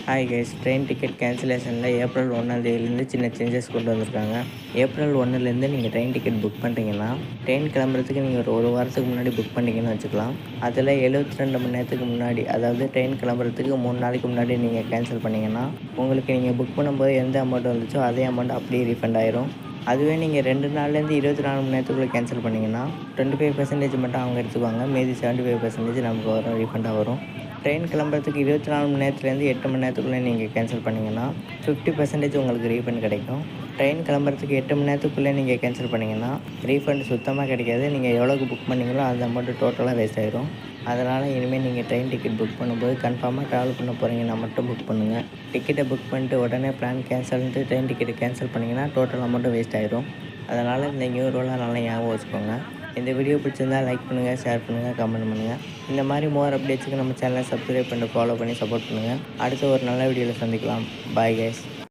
Hi guys, train ticket கேன்சலேஷனில் April 1ஆம் தேதியிலேருந்து சின்ன சேஞ்சஸ் கொண்டு வந்திருக்காங்க. ஏப்ரல் 1லேருந்து நீங்கள் ட்ரெயின் டிக்கெட் புக் பண்ணுறீங்கன்னா, ட்ரெயின் கிளம்புறதுக்கு நீங்கள் ஒரு வாரத்துக்கு முன்னாடி புக் பண்ணிங்கன்னு வச்சுக்கலாம். அதில் 72 மணி நேரத்துக்கு முன்னாடி, அதாவது ட்ரெயின் கிளம்புறதுக்கு 3 நாளைக்கு முன்னாடி நீங்கள் கேன்சல் பண்ணிங்கன்னா, உங்களுக்கு நீங்கள் புக் பண்ணும்போது எந்த அமௌண்ட் வந்துச்சோ அதே அமௌண்ட் அப்படியே ரீஃபண்ட் ஆயிரும். அதுவே நீங்கள் 2 நாள்லேருந்து 24 மணி நேரத்துக்குள்ளே கேன்சல் பண்ணிங்கன்னா 25% மட்டும் அவங்க எடுத்துக்குவாங்க. மீதி 75% நமக்கு வரும், ரீஃபண்டாக வரும். ட்ரெயின் கிளம்புறதுக்கு 24 மணி நேரத்துலேருந்து 8 மணி நேரத்துக்குள்ளே நீங்கள் கேன்சல் பண்ணிங்கன்னா 50% உங்களுக்கு ரீஃபண்ட் கிடைக்கும். ட்ரெயின் கிளம்புறதுக்கு 8 மணி நேரத்துக்குள்ளே நீங்கள் கேன்சல் பண்ணிங்கன்னா ரீஃபண்ட் சுத்தமாக கிடைக்காது. நீங்கள் எவ்வளோக்கு புக் பண்ணிங்களோ அந்த அமௌண்ட்டு டோட்டலாக வேஸ்ட் ஆயிரும். அதனால் இனிமேல் நீங்கள் ட்ரெயின் டிக்கெட் புக் பண்ணும்போது கன்ஃபார்மாக ட்ராவல் பண்ண போகிறீங்கன்னா மட்டும் புக் பண்ணுங்கள். டிக்கெட்டை புக் பண்ணிட்டு உடனே பிளான் கேன்சல்ன்ட்டு ட்ரெயின் டிக்கெட்டை கேன்சல் பண்ணிங்கன்னா டோட்டல் அமௌண்ட்டும் வேஸ்ட் ஆயிரும். அதனால் இந்த நியூ ரூலாக நல்லா ஞாபகம் வச்சுக்கோங்க. இந்த வீடியோ பிடிச்சிருந்தால் லைக் பண்ணுங்கள், ஷேர் பண்ணுங்கள், கமெண்ட் பண்ணுங்கள். இந்த மாதிரி மோர் அப்டேட்ஸுக்கு நம்ம சேனலை சப்ஸ்கிரைப் பண்ணிட்டு ஃபாலோ பண்ணி சப்போர்ட் பண்ணுங்கள். அடுத்த ஒரு நல்ல வீடியோவில் சந்திக்கலாம். Bye guys.